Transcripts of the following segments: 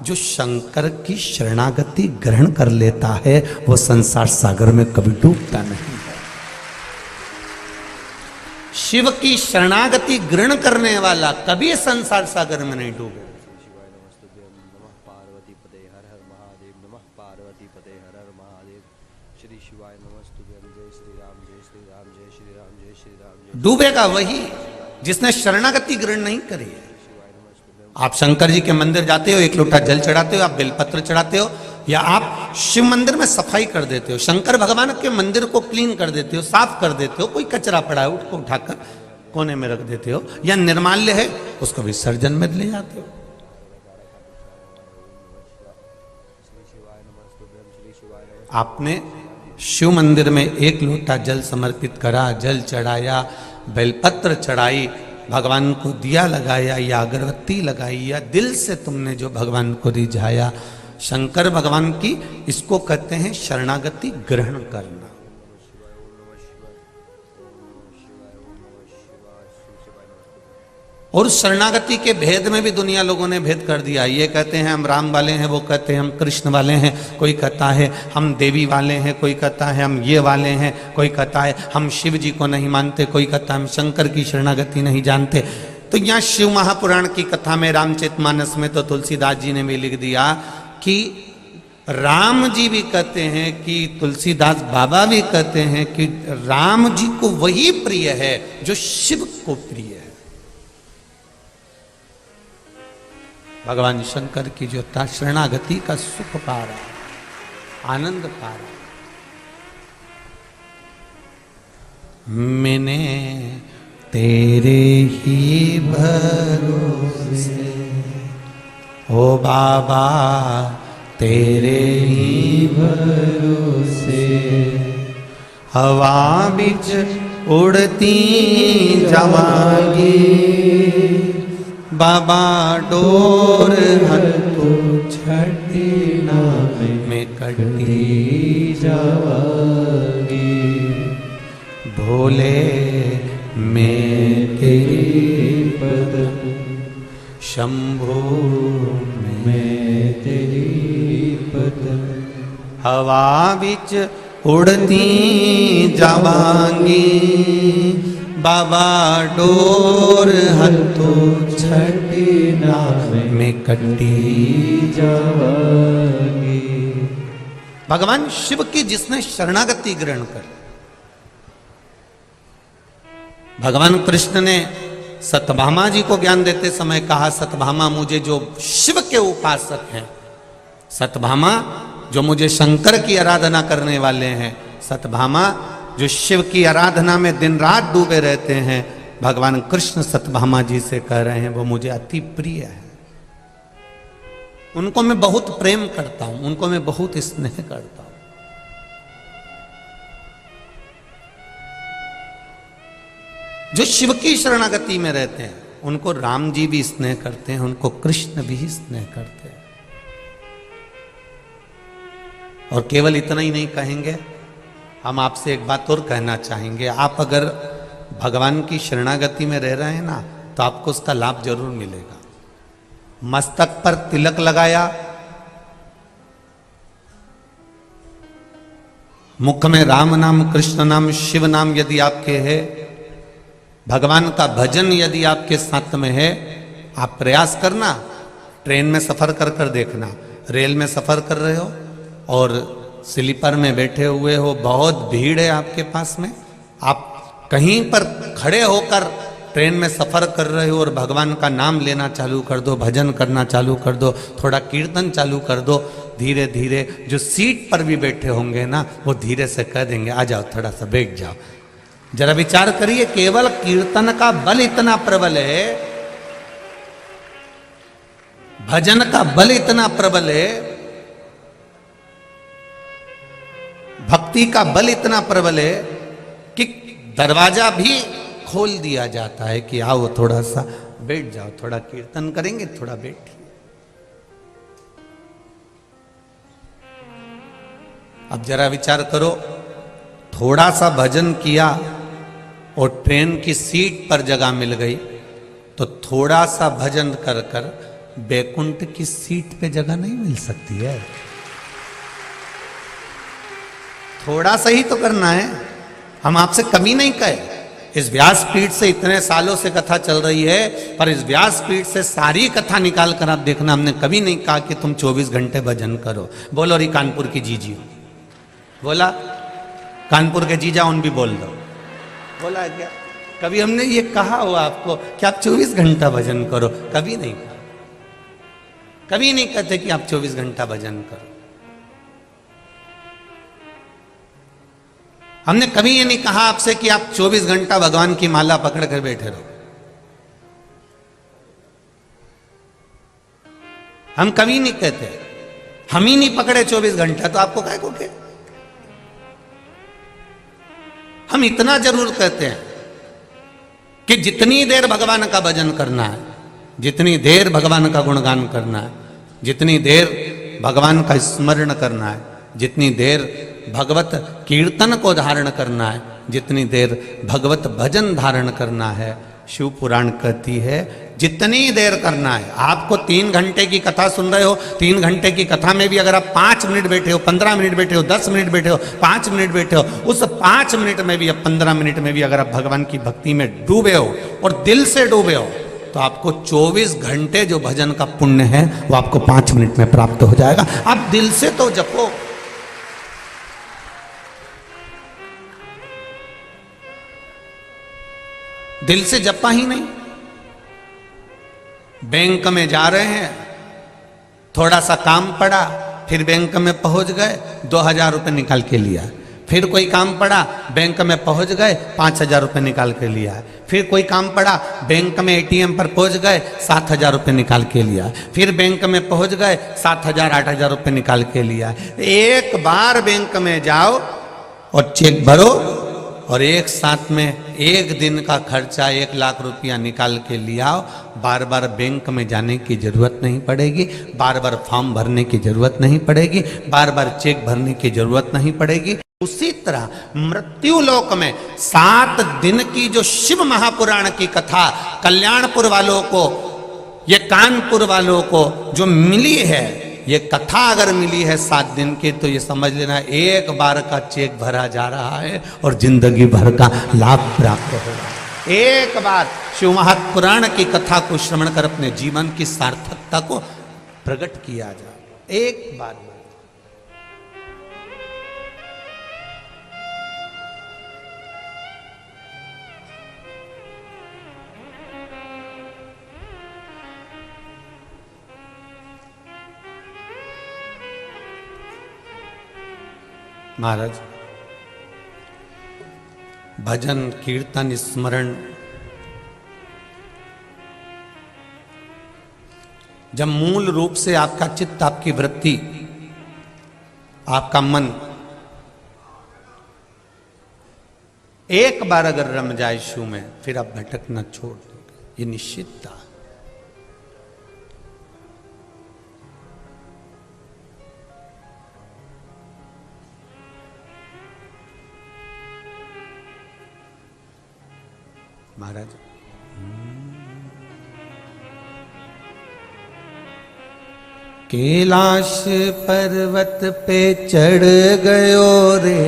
जो शंकर की शरणागति ग्रहण कर लेता है वो संसार सागर में कभी डूबता नहीं है। शिव की शरणागति ग्रहण करने वाला कभी संसार सागर में नहीं डूबे। डूबेगा वही जिसने शरणागति ग्रहण नहीं करी है। आप शंकर जी के मंदिर जाते हो, एक लोटा जल चढ़ाते हो, आप बेलपत्र चढ़ाते हो, या आप शिव मंदिर में सफाई कर देते हो, शंकर भगवान के मंदिर को क्लीन कर देते हो, साफ कर देते हो, कोई कचरा पड़ा है उसको उठाकर कोने में रख देते हो, या निर्माल्य है उसको विसर्जन में ले जाते हो। आपने शिव मंदिर में एक लोटा जल समर्पित करा, जल चढ़ाया, बेलपत्र चढ़ाई, भगवान को दिया लगाया या अगरबत्ती लगाई, या दिल से तुमने जो भगवान को रिझाया, शंकर भगवान की, इसको कहते हैं शरणागति ग्रहण करना। और शरणागति के भेद में भी दुनिया लोगों ने भेद कर दिया। ये कहते हैं हम राम वाले हैं, वो कहते हैं हम कृष्ण वाले हैं, कोई कहता है हम देवी वाले हैं, कोई कहता है हम ये वाले हैं, कोई कहता है हम शिव जी को नहीं मानते, कोई कहता है हम शंकर की शरणागति नहीं जानते। तो यहाँ शिव महापुराण की कथा में, रामचरितमानस में तो तुलसीदास जी ने भी लिख दिया कि राम जी भी कहते हैं कि तुलसीदास बाबा भी कहते हैं कि राम जी को वही प्रिय है जो शिव को प्रिय है। भगवान शंकर की जो शरणागति का सुख पा रहा है, आनंद पा रहा है। मैंने तेरे ही भरोसे ओ बाबा, तेरे ही भरोसे हवा बिच उड़ती जावांगी, बाबा डोर हथो छठी ना में कटी जावांगी, भोले मैं तेरी पद, शंभो मैं तेरी पद, हवा बिच उड़ती जावांगी, बाबा डोर हथो छठी ना में कटी जावांगी। भगवान शिव की जिसने शरणागति ग्रहण कर, भगवान कृष्ण ने सत्यभामा जी को ज्ञान देते समय कहा, सत्यभामा मुझे जो शिव के उपासक हैं, सत्यभामा जो मुझे शंकर की आराधना करने वाले हैं, सत्यभामा जो शिव की आराधना में दिन रात डूबे रहते हैं, भगवान कृष्ण सत्यभामा जी से कह रहे हैं वो मुझे अति प्रिय है, उनको मैं बहुत प्रेम करता हूं, उनको मैं बहुत स्नेह करता हूं। जो शिव की शरणागति में रहते हैं उनको राम जी भी स्नेह करते हैं, उनको कृष्ण भी स्नेह करते हैं। और केवल इतना ही नहीं कहेंगे, हम आपसे एक बात और कहना चाहेंगे। आप अगर भगवान की शरणागति में रह रहे हैं ना, तो आपको उसका लाभ जरूर मिलेगा। मस्तक पर तिलक लगाया, मुख में राम नाम, कृष्ण नाम, शिव नाम यदि आपके है, भगवान का भजन यदि आपके साथ में है, आप प्रयास करना। ट्रेन में सफर कर कर देखना, रेल में सफर कर रहे हो और स्लीपर में बैठे हुए हो, बहुत भीड़ है आपके पास में, आप कहीं पर खड़े होकर ट्रेन में सफर कर रहे हो और भगवान का नाम लेना चालू कर दो, भजन करना चालू कर दो, थोड़ा कीर्तन चालू कर दो, धीरे धीरे जो सीट पर भी बैठे होंगे ना, वो धीरे से कह देंगे आ जाओ, थोड़ा सा बैठ जाओ। जरा विचार करिए, केवल कीर्तन का बल इतना प्रबल है, भजन का बल इतना प्रबल है, भक्ति का बल इतना प्रबल है कि दरवाजा भी खोल दिया जाता है कि आओ थोड़ा सा बैठ जाओ, थोड़ा कीर्तन करेंगे, थोड़ा बैठिए। अब जरा विचार करो, थोड़ा सा भजन किया और ट्रेन की सीट पर जगह मिल गई, तो थोड़ा सा भजन कर कर बैकुंठ की सीट पे जगह नहीं मिल सकती है। थोड़ा सा ही तो करना है। हम आपसे कभी नहीं कहे। इस व्यासपीठ से इतने सालों से कथा चल रही है, पर इस व्यासपीठ से सारी कथा निकाल कर आप देखना, हमने कभी नहीं कहा कि तुम 24 घंटे भजन करो। बोलो री कानपुर की जीजी, बोला कानपुर के जीजा उन भी बोल दो, बोला क्या? कभी हमने ये कहा हो आपको कि आप 24 घंटा भजन करो? कभी नहीं कहा। कभी नहीं कहते कि आप 24 घंटा भजन करो। हमने कभी ये नहीं कहा आपसे कि आप 24 घंटा भगवान की माला पकड़ कर बैठे रहो। हम कभी नहीं कहते। हम ही नहीं पकड़े 24 घंटा तो आपको क्या को? हम इतना जरूर कहते हैं कि जितनी देर भगवान का भजन करना है, जितनी देर भगवान का गुणगान करना है, जितनी देर भगवान का स्मरण करना है, जितनी देर भगवत कीर्तन को धारण करना है, जितनी देर भगवत भजन धारण करना है, शिव पुराण कहती है जितनी देर करना है। आपको 3 घंटे की कथा सुन रहे हो, 3 घंटे की कथा में भी अगर आप 5 मिनट बैठे हो, 15 मिनट बैठे हो, 10 मिनट बैठे हो, 5 मिनट बैठे हो, उस 5 मिनट में भी या 15 मिनट में भी अगर आप भगवान की भक्ति में डूबे हो और दिल से डूबे हो, तो आपको 24 घंटे जो भजन का पुण्य है वो आपको 5 मिनट में प्राप्त हो जाएगा। आप दिल से तो जपो। दिल से जपा ही नहीं। बैंक में जा रहे हैं, थोड़ा सा काम पड़ा, फिर बैंक में पहुंच गए, 2000 रुपये निकाल के लिया। फिर कोई काम पड़ा, बैंक में पहुंच गए, 5000 रुपये निकाल के लिया। फिर कोई काम पड़ा, बैंक में एटीएम पर पहुंच गए, 7000 रुपये निकाल के लिया। फिर बैंक में पहुंच गए, 7000 8000 रुपये निकाल के लिया। एक बार बैंक में जाओ और चेक भरो और एक साथ में एक दिन का खर्चा 1 लाख रुपया निकाल के लियाओ। बार बार बैंक में जाने की जरूरत नहीं पड़ेगी, बार बार फॉर्म भरने की जरूरत नहीं पड़ेगी, बार बार चेक भरने की जरूरत नहीं पड़ेगी। उसी तरह मृत्यु लोक में 7 दिन की जो शिव महापुराण की कथा कल्याणपुर वालों को, ये कानपुर वालों को जो मिली है, ये कथा अगर मिली है 7 दिन की, तो ये समझ लेना एक बार का चेक भरा जा रहा है और जिंदगी भर का लाभ प्राप्त होगा। एक बार शिव महापुराण की कथा को श्रवण कर अपने जीवन की सार्थकता को प्रकट किया जाए। एक बार महाराज, भजन कीर्तन स्मरण जब मूल रूप से आपका चित्त, आपकी वृत्ति, आपका मन एक बार अगर रम जाए शिव में, फिर आप भटकना छोड़ दोगे, ये निश्चित था। महाराज, कैलाश पर्वत पे चढ़ गयो रे,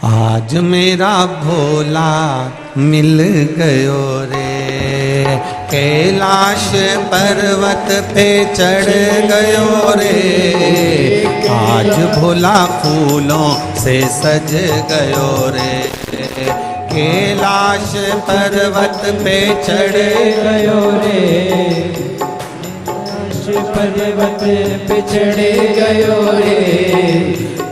आज मेरा भोला मिल गयो रे। कैलाश पर्वत पे चढ़ गयो रे, आज भोला फूलों से सज गयो रे। कैलाश पर्वत पे चढ़ गयो रे, कैलाश पर्वत पे चढ़ गयो रे,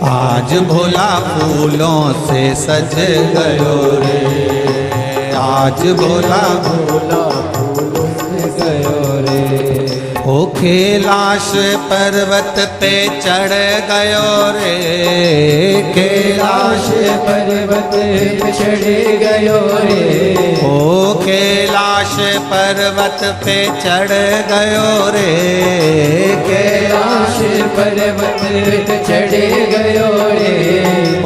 आज भोला फूलों से सज गयो रे। आज भोला भोला ओ कैलाश पर्वत पे चढ़ गयो रे, कैलाश पर्वत पे चढ़ गयो रे, ओ कैलाश पर्वत पे चढ़ गयो रे, कैलाश पर्वत पे चढ़ गयो रे।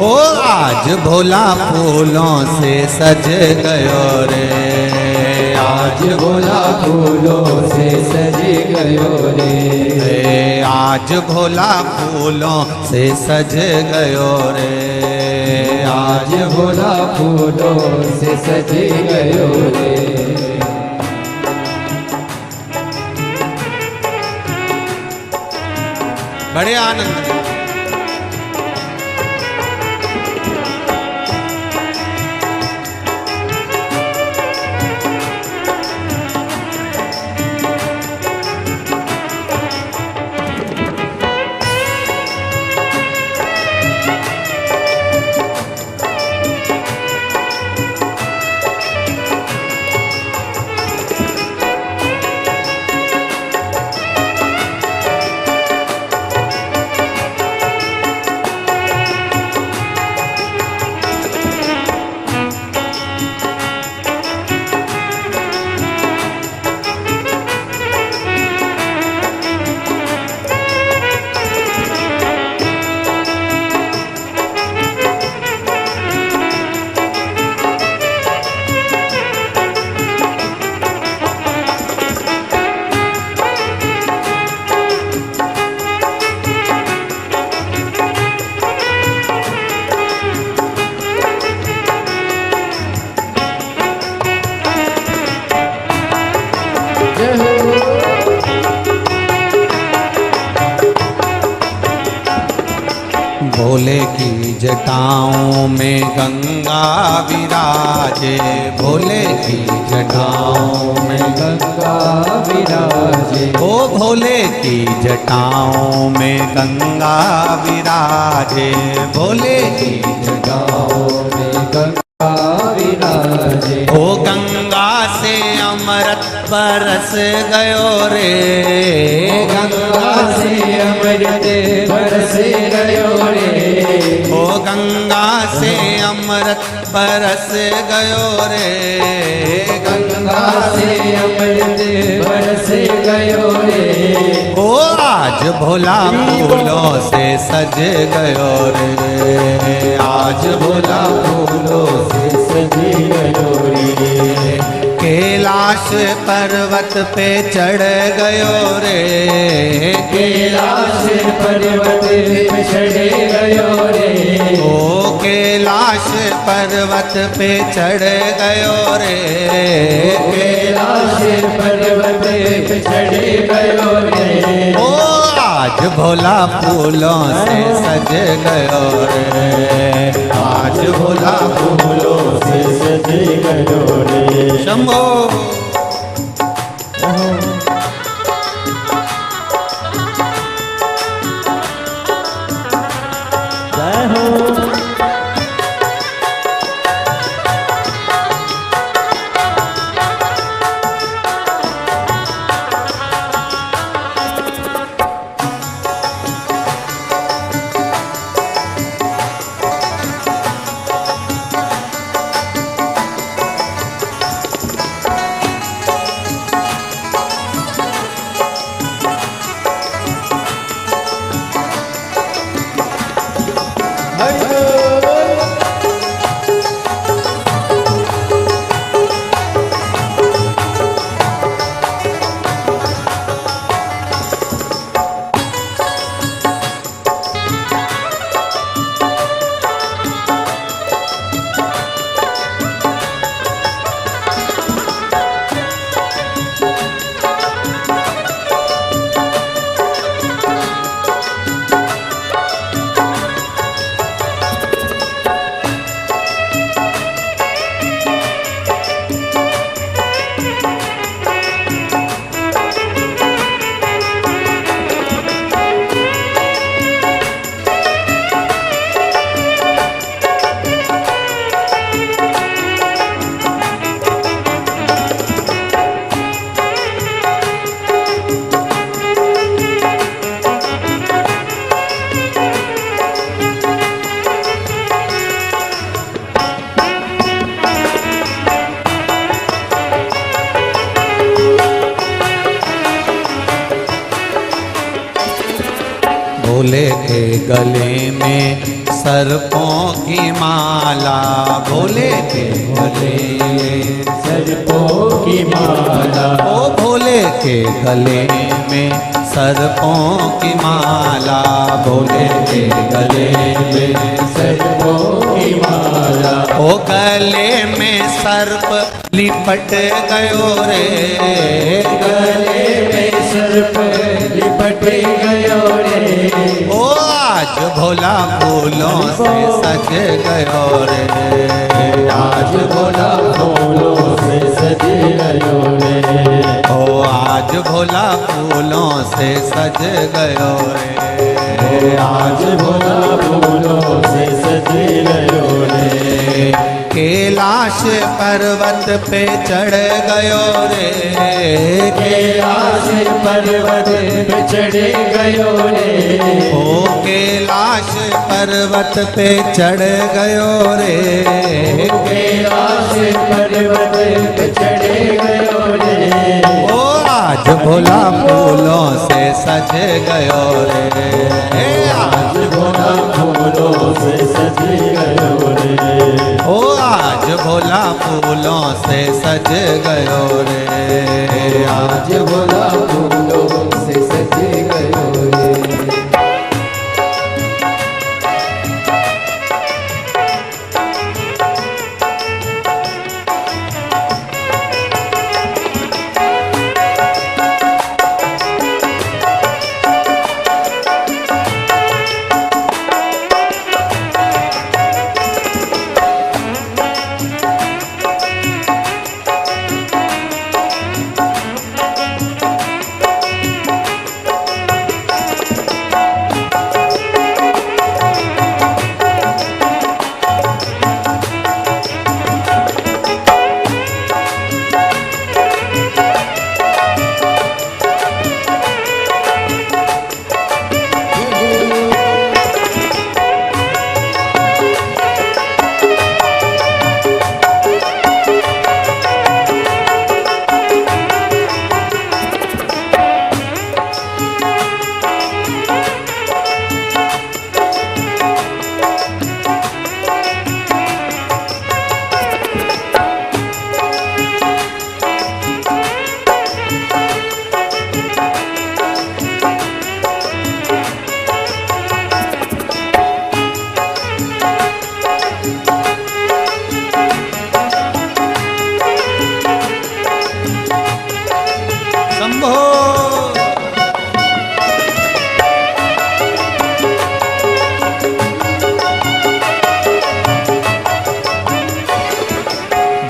ओ आज भोला फूलों से सज गयो रे, आज भोला फूलों से सज गयो रे। आज भोला फूलों से सज गयो रे, आज भोला फूलों से सज गयो रे। बड़े आनंद में भोले की जटाओं में गंगा विराजे, भोले की जटाओं में गंगा विराजे। ओ भोले की जटाओं में गंगा विराजे, भोले की जटाओं में गंगा विराजे। ओ गंगा से अमृत बरस गयो रे, गंगा से अमृत बरस गयो रे। ओ गंगा से अमृत बरस गयो रे, गंगा से अमृत बरस गयो रे। ओ आज भोला फूलों से सज गयो रे, आज भोला फूलों से सज गयो रे। कैलाश पर्वत पे चढ़ गयो रे, कैलाश पर्वत पे चढ़ गयो रे। ओ कैलाश पर्वत पे चढ़ गयो रे, कैलाश पर्वत पे चढ़ गयो रे। ओ आज भोला फूलों से सज गयो रे, आज भोला फूलों से सज गयो रे। शंभो जय हो। के गले में सर्पों की माला, भोले के गले में सर्पों की माला, ओ भोले के गले में सर्पों की माला, भोले के गले में सर्पों की माला, ओ गले में सर्प लिपट गयो रे, गले में सर्प लिपट गयो रे, ओ आज भोला फूलों से सज गयो रे, आज भोला फूलों से सज गयो रे, ओ आज भोला फूलों से सज गयो रे, आज भोला फूलों से सज गयो रे, कैलाश पर्वत पे चढ़ गयो रे, कैलाश पर्वत पे चढ़ गयो रे, ओ कैलाश पर्वत पे चढ़ गयो रे, कैलाश पर्वत पे चढ़ गयो रे, ओ आज भोला फूलों से सज गयो रे, आज भोला फूलों से सज गयो रे, ओ आज भोला फूलों से सज गयो रे, आज भोला फूलों से सज गयो रे।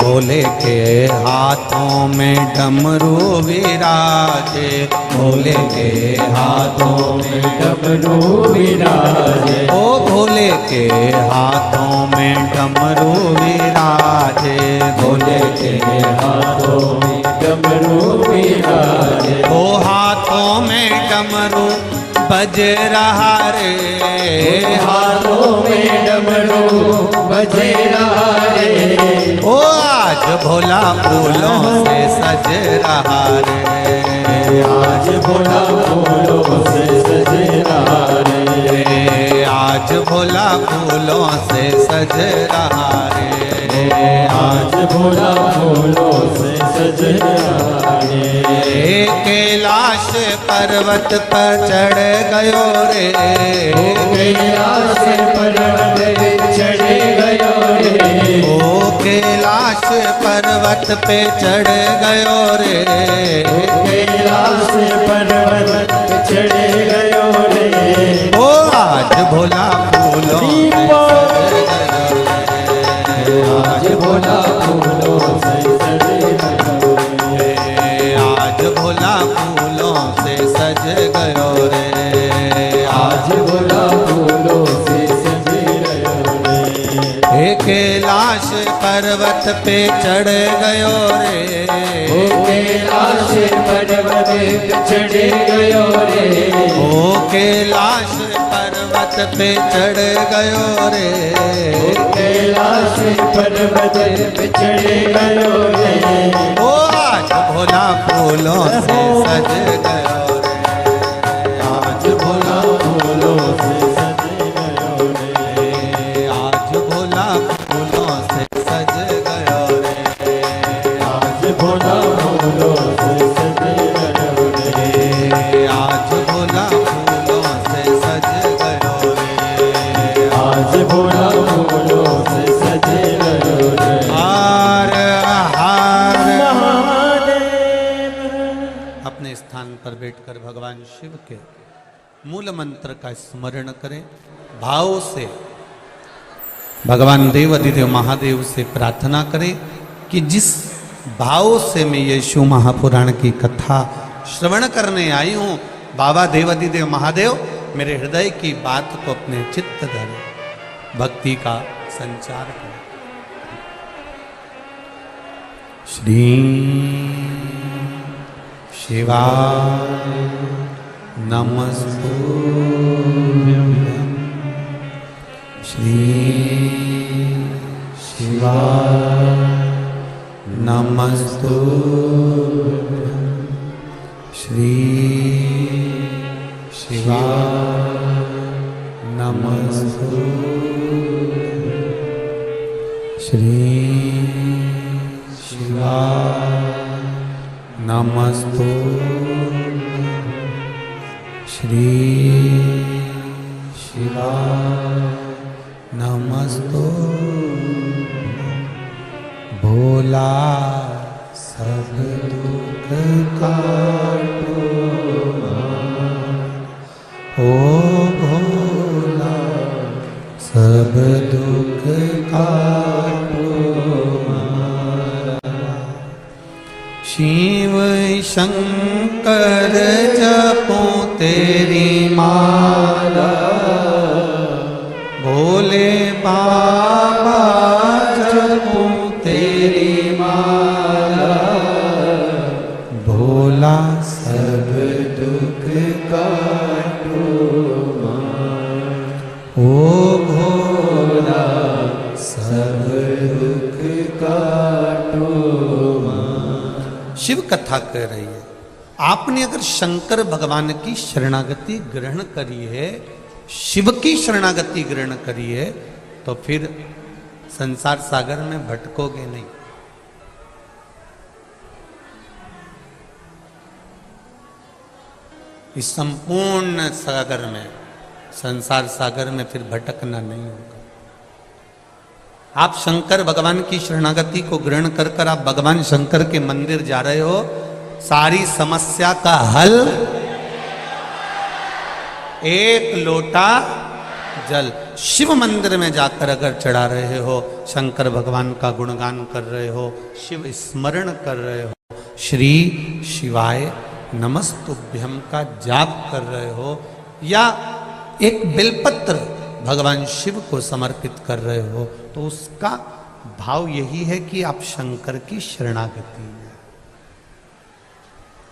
भोले के हाथों में डमरू विराजे, भोले के हाथों में डमरू विराजे, ओ भोले के हाथों में डमरू विराजे, भोले के हाथों में डमरू विराजे, ओ हाथों में डमरू बज रहा रे, हाथों में डमरू बज रहा रे, ओ आज भोला फूलों से सज रहा रे, आज भोला फूलों से सज रहा रे, आज भोला फूलों से सज रहा रे, आज भोला फूलों से सज रहा रे, कैलाश पर्वत पर चढ़ गयो रे, कैलाश पर्वत पे चढ़ गयो रे, ओ कैलाश पर्वत पे चढ़ गयो रे, कैलाश पर्वत पे चढ़ गयो रे, ओ आज भोला फूलों से आज भोला फूलों से सज गयो रे, आज भोला फूलों से सज गयो रे, आज भोला फूलों से सज गयो रे, हे कैलाश पर्वत पे चढ़ गयो रे, कैलाश पर्वत पे चढ़ गयो रे, ओ कैलाश पर्वत पे चढ़ गयो रे, कैलाश पर्वत पे चढ़ गयो रे, ओ आज भोला फूलों से सज गयो रे, आज भोला फूलों से फूलों से सज गयो रे, आज भोला फूलों से सज गयो रे, आज भोला फूलों से सज गयो रे, आज भोला फूलों से सज गयो रे। हार हार। महादेव। अपने स्थान पर बैठकर भगवान शिव के मूल मंत्र का स्मरण करें। भाव से भगवान देव अधिदेव महादेव से प्रार्थना करें कि जिस भाव से मैं ये शिव महापुराण की कथा श्रवण करने आई हूं, बाबा देव अधिदेव महादेव मेरे हृदय की बात को अपने चित्त धरे, भक्ति का संचार करें। श्री शिवाय नमस्तुभ्यं, श्री शिवाय नमस्तुभ्यं, श्री शिवाय नमस्तुभ्यं, श्री शिवाय नमस्तुभ्यं, श्री शिवाय नमस्तुभ्यं। भोला सब दुख काटो, ओ भोला सब दुख काटो, शिव शंकर जपो तेरी माला, भोले बाबा जपो तेरी माला, भोला सब दुख काटो, ओ भोला सब दुख काटो। शिव कथा कह रही है, आपने अगर शंकर भगवान की शरणागति ग्रहण करी है, शिव की शरणागति ग्रहण करी है, तो फिर संसार सागर में भटकोगे नहीं। इस संपूर्ण सागर में, संसार सागर में फिर भटकना नहीं होगा। आप शंकर भगवान की शरणागति को ग्रहण कर कर आप भगवान शंकर के मंदिर जा रहे हो, सारी समस्या का हल एक लोटा जल। शिव मंदिर में जाकर अगर चढ़ा रहे हो, शंकर भगवान का गुणगान कर रहे हो, शिव स्मरण कर रहे हो, श्री शिवाय नमस्तुभ्यम का जाप कर रहे हो, या एक बिलपत्र भगवान शिव को समर्पित कर रहे हो, तो उसका भाव यही है कि आप शंकर की शरणागति में।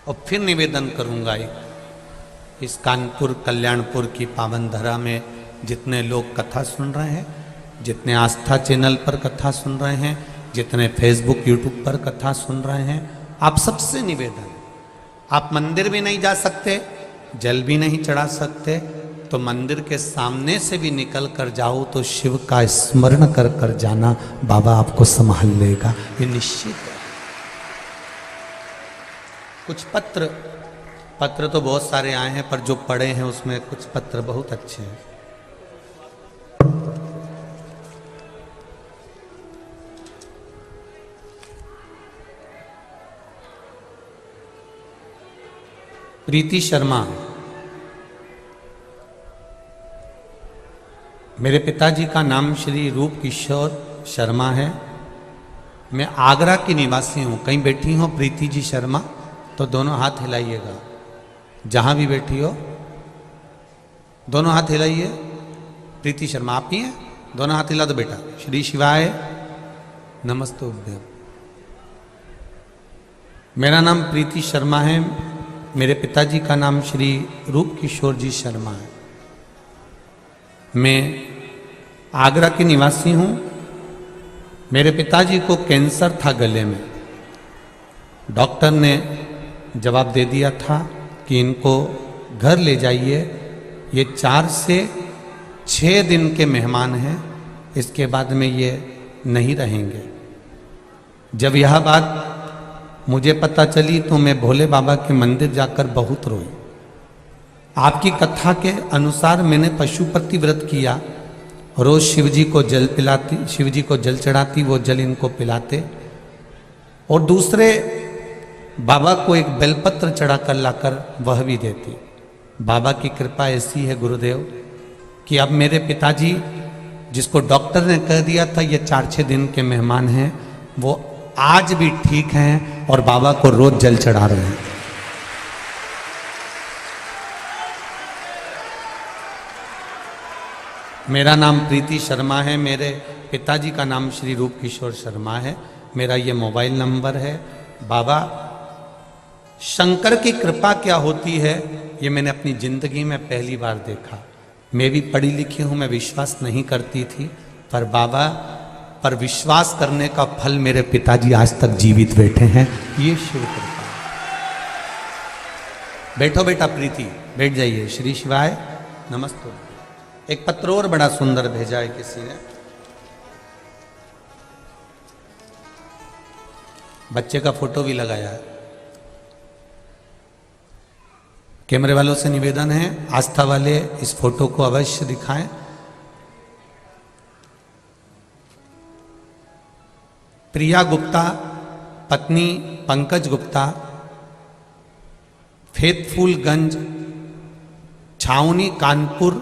और फिर निवेदन करूंगा, इस कानपुर कल्याणपुर की पावन धरा में जितने लोग कथा सुन रहे हैं, जितने आस्था चैनल पर कथा सुन रहे हैं, जितने फेसबुक यूट्यूब पर कथा सुन रहे हैं, आप सबसे निवेदन, आप मंदिर भी नहीं जा सकते, जल भी नहीं चढ़ा सकते, तो मंदिर के सामने से भी निकल कर जाओ तो शिव का स्मरण कर कर जाना, बाबा आपको संभाल लेगा, ये निश्चित है। कुछ पत्र तो बहुत सारे आए हैं, पर जो पढ़े हैं उसमें कुछ पत्र बहुत अच्छे हैं। प्रीति शर्मा, मेरे पिताजी का नाम श्री रूप किशोर शर्मा है, मैं आगरा की निवासी हूँ। कहीं बैठी हो प्रीति जी शर्मा तो दोनों हाथ हिलाइएगा, जहाँ भी बैठी हो दोनों हाथ हिलाइए। प्रीति शर्मा आप ही हैं, दोनों हाथ हिला दो बेटा। श्री शिवाय नमस्तुभ्यम। मेरा नाम प्रीति शर्मा है, मेरे पिताजी का नाम श्री रूप किशोर जी शर्मा है। मैं आगरा की निवासी हूँ। मेरे पिताजी को कैंसर था गले में, डॉक्टर ने जवाब दे दिया था कि इनको घर ले जाइए, ये 4 से 6 दिन के मेहमान हैं, इसके बाद में ये नहीं रहेंगे। जब यह बात मुझे पता चली तो मैं भोले बाबा के मंदिर जाकर बहुत रोई। आपकी कथा के अनुसार मैंने पशुपति व्रत किया, रोज शिव जी को जल पिलाती, शिव जी को जल चढ़ाती, वो जल इनको पिलाते, और दूसरे बाबा को एक बेलपत्र चढ़ाकर लाकर वह भी देती। बाबा की कृपा ऐसी है गुरुदेव कि अब मेरे पिताजी, जिसको डॉक्टर ने कह दिया था ये 4-6 दिन के मेहमान हैं, वो आज भी ठीक हैं और बाबा को रोज जल चढ़ा रहे हैं। मेरा नाम प्रीति शर्मा है, मेरे पिताजी का नाम श्री रूप किशोर शर्मा है, मेरा ये मोबाइल नंबर है। बाबा शंकर की कृपा क्या होती है ये मैंने अपनी जिंदगी में पहली बार देखा। मैं भी पढ़ी लिखी हूँ, मैं विश्वास नहीं करती थी, पर बाबा पर विश्वास करने का फल मेरे पिताजी आज तक जीवित बैठे हैं, ये शिव कृपा। बैठो बेटा प्रीति, बैठ जाइए। श्री शिवाय नमस्ते। एक पत्र और बड़ा सुंदर भेजा है किसी ने, बच्चे का फोटो भी लगाया है। कैमरे वालों से निवेदन है, आस्था वाले इस फोटो को अवश्य दिखाएं। प्रिया गुप्ता, पत्नी पंकज गुप्ता, फेतफुलगंज, छावनी, कानपुर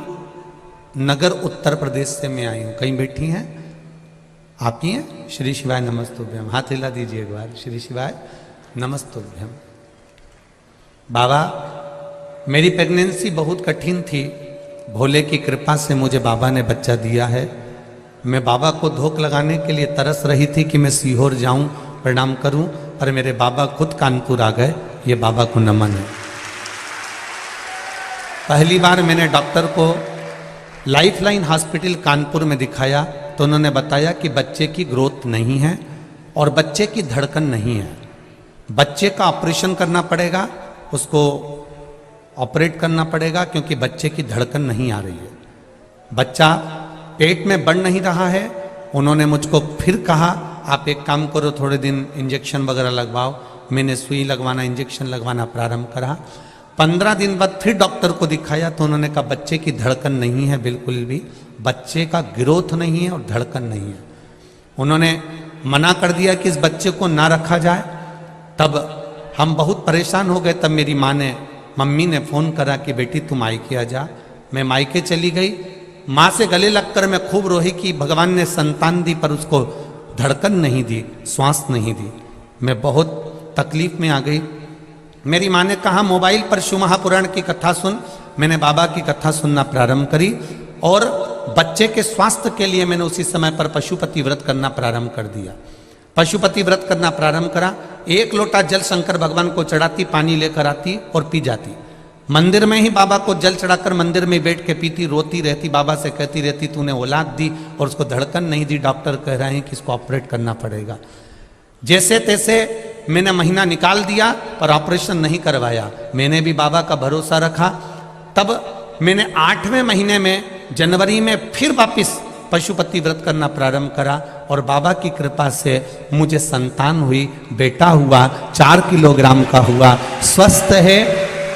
नगर, उत्तर प्रदेश से मैं आई हूं। कहीं बैठी हैं आप ही हैं? श्री शिवाय नमस्तुभ्यम। हाथ हिला दीजिए एक बार। श्री शिवाय नमस्तुभ्यम। बाबा मेरी प्रेगनेंसी बहुत कठिन थी, भोले की कृपा से मुझे बाबा ने बच्चा दिया है। मैं बाबा को धोख लगाने के लिए तरस रही थी कि मैं सीहोर जाऊं, प्रणाम करूं, पर मेरे बाबा खुद कानपुर आ गए। ये बाबा को नमन है। पहली बार मैंने डॉक्टर को लाइफलाइन हॉस्पिटल कानपुर में दिखाया तो उन्होंने बताया कि बच्चे की ग्रोथ नहीं है और बच्चे की धड़कन नहीं है, बच्चे का ऑपरेशन करना पड़ेगा, उसको ऑपरेट करना पड़ेगा क्योंकि बच्चे की धड़कन नहीं आ रही है, बच्चा पेट में बढ़ नहीं रहा है। उन्होंने मुझको फिर कहा आप एक काम करो, थोड़े दिन इंजेक्शन वगैरह लगवाओ। मैंने सुई लगवाना, इंजेक्शन लगवाना प्रारंभ करा। 15 दिन बाद फिर डॉक्टर को दिखाया तो उन्होंने कहा बच्चे की धड़कन नहीं है, बिल्कुल भी बच्चे का ग्रोथ नहीं है और धड़कन नहीं है। उन्होंने मना कर दिया कि इस बच्चे को ना रखा जाए। तब हम बहुत परेशान हो गए। तब मेरी माँ ने, मम्मी ने फ़ोन करा कि बेटी तुम मायके आ जा। मैं मायके चली गई। माँ से गले लगकर मैं खूब रोही कि भगवान ने संतान दी पर उसको धड़कन नहीं दी, श्वास नहीं दी। मैं बहुत तकलीफ में आ गई। मेरी माँ ने कहा मोबाइल पर शिव महापुराण की कथा सुन। मैंने बाबा की कथा सुनना प्रारंभ करी और बच्चे के स्वास्थ्य के लिए मैंने उसी समय पर पशुपति व्रत करना प्रारंभ कर दिया। पशुपति व्रत करना प्रारंभ करा। 1 लोटा जल शंकर भगवान को चढ़ाती, पानी लेकर आती और पी जाती। मंदिर में ही बाबा को जल चढ़ाकर मंदिर में बैठ के पीती, रोती रहती, बाबा से कहती रहती तूने औलाद दी और उसको धड़कन नहीं दी, डॉक्टर कह रहे हैं कि इसको ऑपरेट करना पड़ेगा। जैसे तैसे मैंने महीना निकाल दिया पर ऑपरेशन नहीं करवाया। मैंने भी बाबा का भरोसा रखा। तब मैंने 8वें महीने में जनवरी में फिर वापस पशुपति व्रत करना प्रारंभ करा और बाबा की कृपा से मुझे संतान हुई, बेटा हुआ, 4 किलोग्राम का हुआ, स्वस्थ है,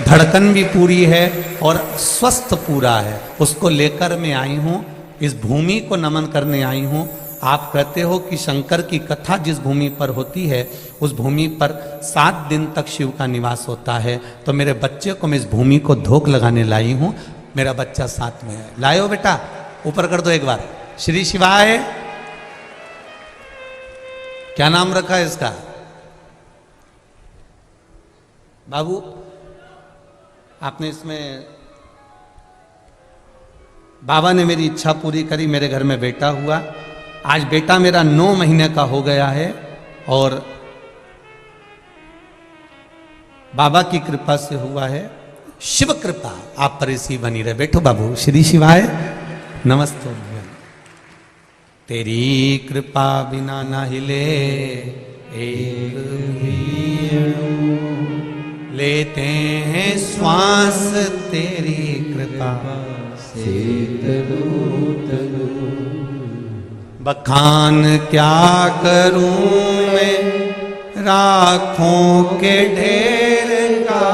धड़कन भी पूरी है और स्वस्थ पूरा है। उसको लेकर मैं आई हूँ, इस भूमि को नमन करने आई हूँ। आप कहते हो कि शंकर की कथा जिस भूमि पर होती है उस भूमि पर 7 दिन तक शिव का निवास होता है। तो मेरे बच्चे को मैं इस भूमि को धोख लगाने लाई हूँ। मेरा बच्चा साथ में है। लायो बेटा, ऊपर कर दो एक बार। श्री शिवाय। क्या नाम रखा है इसका? बाबू आपने इसमें, बाबा ने मेरी इच्छा पूरी करी, मेरे घर में बेटा हुआ। आज बेटा मेरा 9 महीने का हो गया है और बाबा की कृपा से हुआ है। शिव कृपा आप पर ऐसी बनी रहे। बैठो बाबू। श्री शिवाय नमस्ते। तेरी कृपा बिना ना हिले एक भी लेते हैं श्वास, तेरी कृपा से तनु तनु बखान क्या करूं मैं राखों के ढेर का,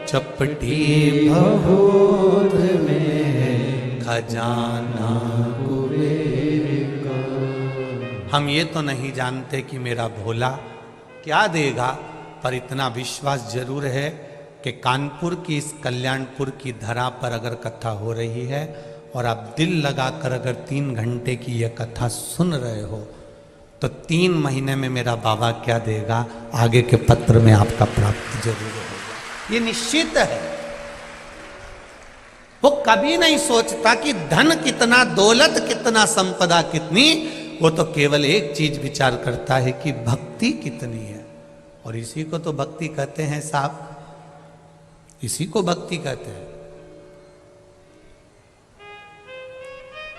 चपटी भभूत में खजाना कुबेर का। हम ये तो नहीं जानते कि मेरा भोला क्या देगा, पर इतना विश्वास जरूर है कि कानपुर की इस कल्याणपुर की धरा पर अगर कथा हो रही है और आप दिल लगाकर अगर 3 घंटे की यह कथा सुन रहे हो, तो 3 महीने में मेरा बाबा क्या देगा आगे के पत्र में आपका प्राप्त जरूर होगा। ये निश्चित है। वो कभी नहीं सोचता कि धन कितना, दौलत कितना, संपदा कितनी। वो तो केवल एक चीज विचार करता है कि भक्ति कितनी है। और इसी को तो भक्ति कहते हैं साहब, इसी को भक्ति कहते हैं।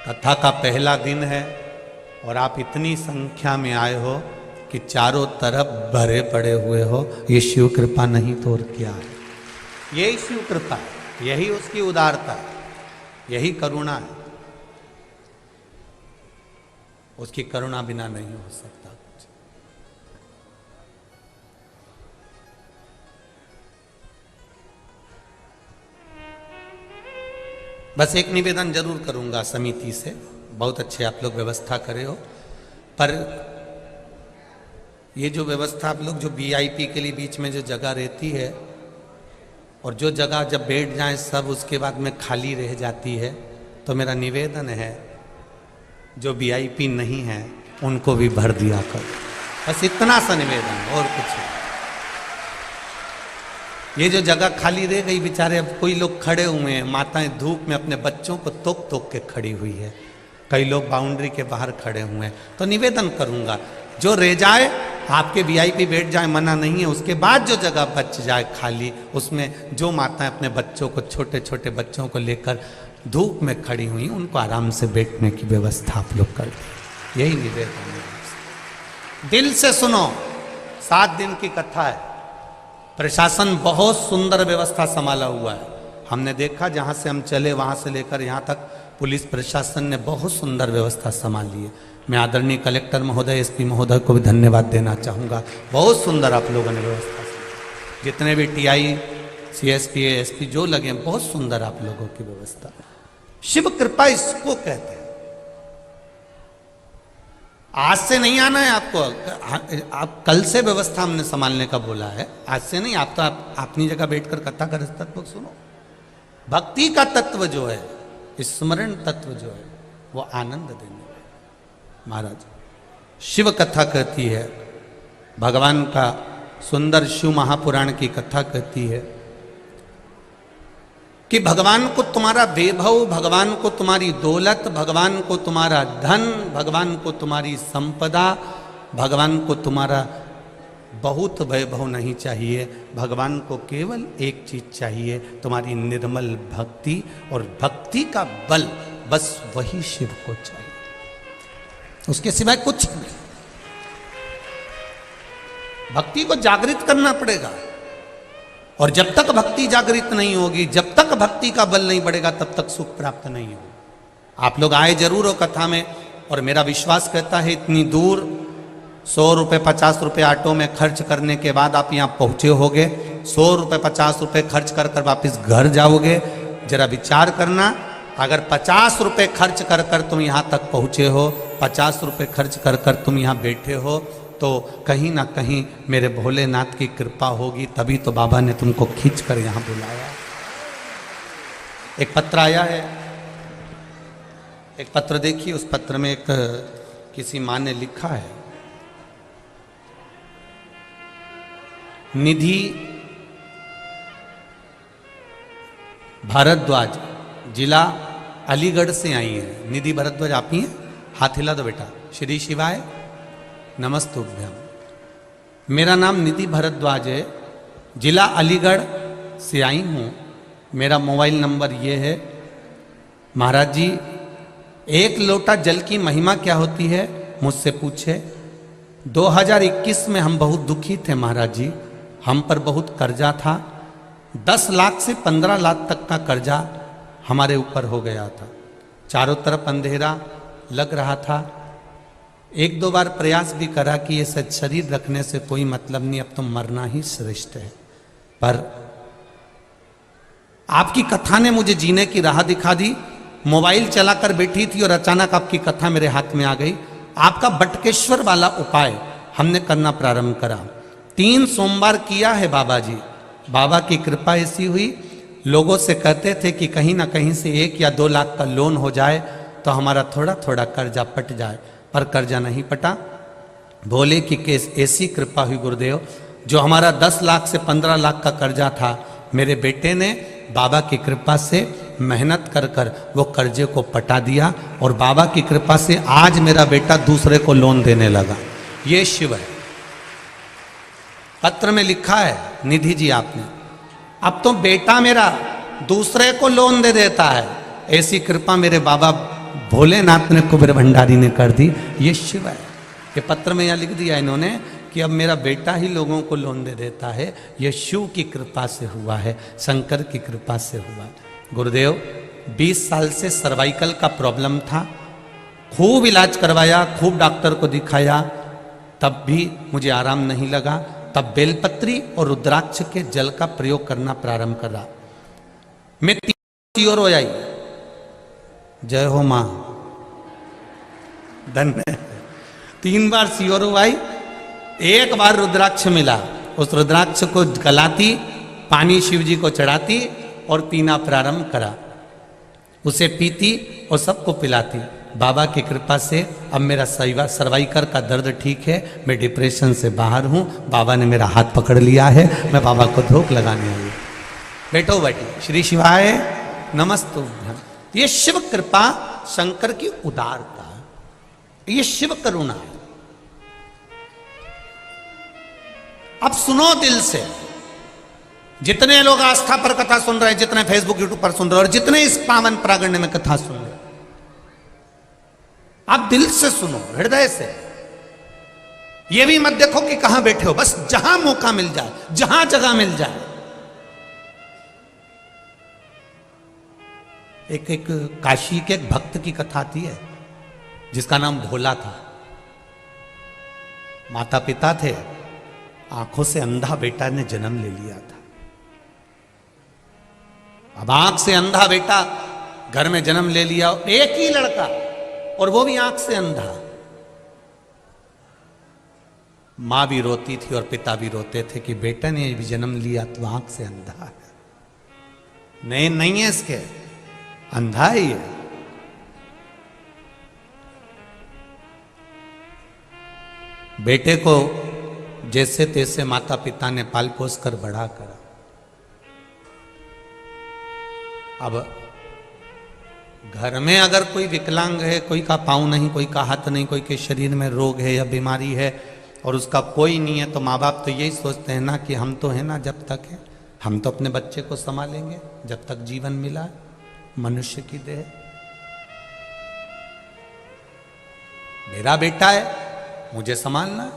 कथा का पहला दिन है और आप इतनी संख्या में आए हो कि चारों तरफ भरे पड़े हुए हो। ये शिव कृपा नहीं तो और क्या है? यही शिव कृपा है, यही उसकी उदारता है, यही करुणा है। उसकी करुणा बिना नहीं हो सकता कुछ। बस एक निवेदन जरूर करूंगा समिति से, बहुत अच्छे आप लोग व्यवस्था करे हो, पर ये जो व्यवस्था आप लोग जो वीआईपी के लिए बीच में जो जगह रहती है और जो जगह जब बैठ जाए सब उसके बाद में खाली रह जाती है, तो मेरा निवेदन है जो वीआईपी नहीं है उनको भी भर दिया करो। बस इतना सा निवेदन, और कुछ नहीं। ये जो जगह खाली रह गई, बेचारे अब कोई लोग खड़े हुए हैं, माताएं धूप में अपने बच्चों को तोक तोक के खड़ी हुई है, कई लोग बाउंड्री के बाहर खड़े हुए हैं। तो निवेदन करूंगा जो रह जाए आपके वीआईपी बैठ जाए, मना नहीं है। उसके बाद जो जगह बच जाए खाली, उसमें जो माताएं अपने बच्चों को, छोटे छोटे बच्चों को लेकर धूप में खड़ी हुई, उनको आराम से बैठने की व्यवस्था आप लोग कर दें। यही निवेदन है। दिल से सुनो, 7 दिन की कथा है। प्रशासन बहुत सुंदर व्यवस्था संभाला हुआ है। हमने देखा जहां से हम चले वहां से लेकर यहां तक पुलिस प्रशासन ने बहुत सुंदर व्यवस्था संभाली है। मैं आदरणीय कलेक्टर महोदय, एसपी महोदय को भी धन्यवाद देना चाहूँगा। बहुत सुंदर आप लोगों ने व्यवस्था संभाली। जितने भी टीआई, सीएसपी, एसपी जो लगे, बहुत सुंदर आप लोगों की व्यवस्था। शिव कृपा इसको कहते हैं। आज से नहीं आना है आपको, आप कल से व्यवस्था हमने संभालने का बोला है, आज से नहीं। आप तो आप अपनी जगह बैठकर कथा का तत्व सुनो। भक्ति का तत्व जो है, स्मरण तत्व जो है, वो आनंद देने वाला। महाराज शिव कथा कहती है, भगवान का सुंदर शिव महापुराण की कथा कहती है कि भगवान को तुम्हारा वैभव, भगवान को तुम्हारी दौलत, भगवान को तुम्हारा धन, भगवान को तुम्हारी संपदा, भगवान को तुम्हारा बहुत वैभव नहीं चाहिए। भगवान को केवल एक चीज चाहिए, तुम्हारी निर्मल भक्ति, और भक्ति का बल, बस वही शिव को चाहिए, उसके सिवाय कुछ नहीं। भक्ति को जागृत करना पड़ेगा, और जब तक भक्ति जागृत नहीं होगी, जब तक भक्ति का बल नहीं बढ़ेगा, तब तक सुख प्राप्त नहीं होगा। आप लोग आए जरूर हो कथा में, और मेरा विश्वास कहता है इतनी दूर 100 रुपये 50 रुपये ऑटो में खर्च करने के बाद आप यहाँ पहुँचे होगे। 100 रुपये 50 रुपये खर्च कर कर वापिस घर जाओगे। जरा विचार करना, अगर 50 रुपये खर्च कर कर तुम यहाँ तक पहुँचे हो, 50 रुपये खर्च कर कर तुम यहाँ बैठे हो, तो कहीं ना कहीं मेरे भोलेनाथ की कृपा होगी, तभी तो बाबा ने तुमको खींच कर यहाँ बुलाया। एक पत्र आया है, एक पत्र देखिए। उस पत्र में एक किसी माँ ने लिखा है, निधि भारद्वाज, जिला अलीगढ़ से आई है। निधि भारद्वाज आप ही हैं? हाथ हिला दो बेटा। श्री शिवाय नमस्तुभ्यम। मेरा नाम निधि भारद्वाज है, जिला अलीगढ़ से आई हूँ। मेरा मोबाइल नंबर ये है। महाराज जी, 1 लोटा जल की महिमा क्या होती है मुझसे पूछे। 2021 में हम बहुत दुखी थे महाराज जी, हम पर बहुत कर्जा था। 10 लाख से 15 लाख तक का कर्जा हमारे ऊपर हो गया था। चारों तरफ अंधेरा, लग रहा था। एक दो बार प्रयास भी करा कि ये सच शरीर रखने से कोई मतलब नहीं, अब तो मरना ही श्रेष्ठ है। पर आपकी कथा ने मुझे जीने की राह दिखा दी। मोबाइल चलाकर बैठी थी और अचानक आपकी कथा मेरे हाथ में आ गई। आपका बटकेश्वर वाला उपाय हमने करना प्रारंभ करा। 3 सोमवार किया है बाबा जी। बाबा की कृपा ऐसी हुई, लोगों से कहते थे कि कहीं ना कहीं से 1 या 2 लाख का लोन हो जाए तो हमारा थोड़ा थोड़ा कर्जा पट जाए, पर कर्जा नहीं पटा। बोले कि ऐसी कृपा हुई गुरुदेव, जो हमारा 10 लाख से 15 लाख का कर्जा था, मेरे बेटे ने बाबा की कृपा से मेहनत कर कर वो कर्जे को पटा दिया और बाबा की कृपा से आज मेरा बेटा दूसरे को लोन देने लगा। ये शिव है। पत्र में लिखा है निधि जी आपने, अब तो बेटा मेरा दूसरे को लोन दे देता है। ऐसी कृपा मेरे बाबा भोलेनाथ ने, कुबेर भंडारी ने कर दी। ये शिव है। ये पत्र में यहाँ लिख दिया इन्होंने कि अब मेरा बेटा ही लोगों को लोन दे देता है। ये शिव की कृपा से हुआ है, शंकर की कृपा से हुआ। गुरुदेव 20 साल से सर्वाइकल का प्रॉब्लम था, खूब इलाज करवाया, खूब डॉक्टर को दिखाया, तब भी मुझे आराम नहीं लगा। तब बेलपत्री और रुद्राक्ष के जल का प्रयोग करना प्रारंभ करा। मैं 3 और हो आई, जय हो मां, धन्य। 3 बार सियोर आई, 1 बार रुद्राक्ष मिला। उस रुद्राक्ष को गलाती, पानी शिव जी को चढ़ाती और पीना प्रारंभ करा। उसे पीती और सबको पिलाती। बाबा की कृपा से अब मेरा सर्वाइकल का दर्द ठीक है, मैं डिप्रेशन से बाहर हूँ। बाबा ने मेरा हाथ पकड़ लिया है, मैं बाबा को धोख लगाने आई। बैठो बेटी, श्री शिवाय नमस्तुभ्यं। ये शिव कृपा, शंकर की उदारता, ये शिव करुणा। अब सुनो दिल से, जितने लोग आस्था पर कथा सुन रहे हैं, जितने फेसबुक यूट्यूब पर सुन रहे हैं और जितने इस पावन प्रागण्य में कथा सुन रहे हैं, आप दिल से सुनो, हृदय से। ये भी मत देखो कि कहां बैठे हो, बस जहां मौका मिल जाए, जहां जगह मिल जाए। एक काशी के एक भक्त की कथा आती है जिसका नाम भोला था। माता पिता थे, आंखों से अंधा बेटा ने जन्म ले लिया था। अब आंख से अंधा बेटा घर में जन्म ले लिया, एक ही लड़का, और वो भी आंख से अंधा। मां भी रोती थी और पिता भी रोते थे कि बेटा ने भी जन्म लिया तो आंख से अंधा है। नहीं है इसके, अंधा ही है। बेटे को जैसे तैसे माता पिता ने पाल पोस कर बड़ा करा। अब घर में अगर कोई विकलांग है, कोई का पाँव नहीं, कोई का हाथ नहीं, कोई के शरीर में रोग है या बीमारी है और उसका कोई नहीं है, तो माँ बाप तो यही सोचते हैं ना कि हम तो है ना, जब तक है हम तो अपने बच्चे को संभालेंगे, जब तक जीवन मिला मनुष्य की देह। मेरा बेटा है, मुझे संभालना।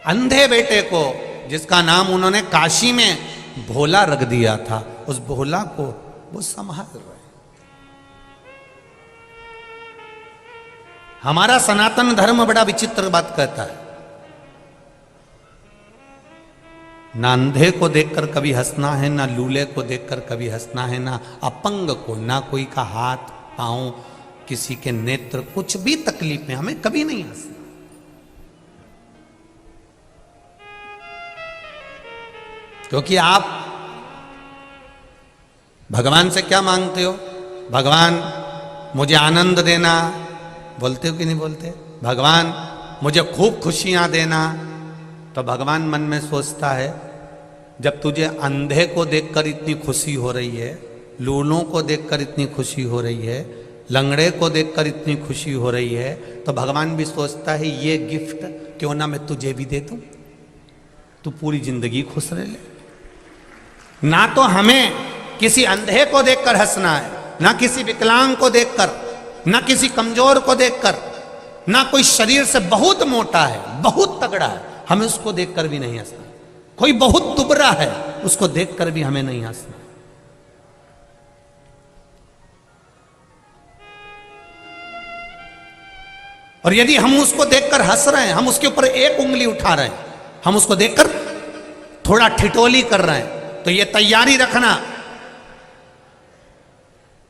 अंधे बेटे को, जिसका नाम उन्होंने काशी में भोला रख दिया था, उस भोला को वो संभाल रहे। हमारा सनातन धर्म बड़ा विचित्र बात कहता है, ना अंधे को देखकर कभी हंसना है, ना लूले को देखकर कभी हंसना है, ना अपंग को, ना कोई का हाथ पांव, किसी के नेत्र, कुछ भी तकलीफ में हमें कभी नहीं हंसना। क्योंकि आप भगवान से क्या मांगते हो? भगवान मुझे आनंद देना, बोलते हो कि नहीं बोलते? भगवान मुझे खूब खुशियां देना। तो भगवान मन में सोचता है, जब तुझे अंधे को देखकर इतनी खुशी हो रही है, लूलों को देखकर इतनी खुशी हो रही है, लंगड़े को देखकर इतनी खुशी हो रही है, तो भगवान भी सोचता है ये गिफ्ट क्यों ना मैं तुझे भी दे दूं, तू पूरी जिंदगी खुश रह ले। ना तो हमें किसी अंधे को देखकर हंसना है, ना किसी विकलांग को देखकर, ना किसी कमजोर को देखकर, ना कोई शरीर से बहुत मोटा है, बहुत तगड़ा है, हमें उसको देखकर भी नहीं हंसना। कोई बहुत दुबरा है, उसको देखकर भी हमें नहीं हंसना। और यदि हम उसको देखकर हंस रहे हैं, हम उसके ऊपर एक उंगली उठा रहे हैं, हम उसको देखकर थोड़ा ठिठोली कर रहे हैं, तो ये तैयारी रखना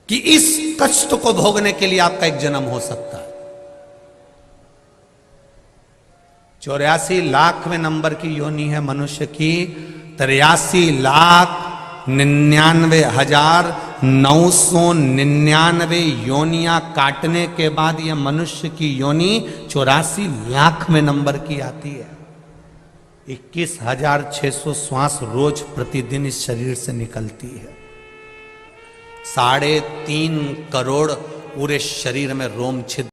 कि इस कष्ट को भोगने के लिए आपका एक जन्म हो सकता है। 84 लाखवें नंबर की योनि है मनुष्य की। 83,99,999 योनियां काटने के बाद यह मनुष्य की योनि 84 लाखवें नंबर की आती है। 21,600 श्वास रोज प्रतिदिन इस शरीर से निकलती है। 3.5 करोड़ पूरे शरीर में रोम छिद्र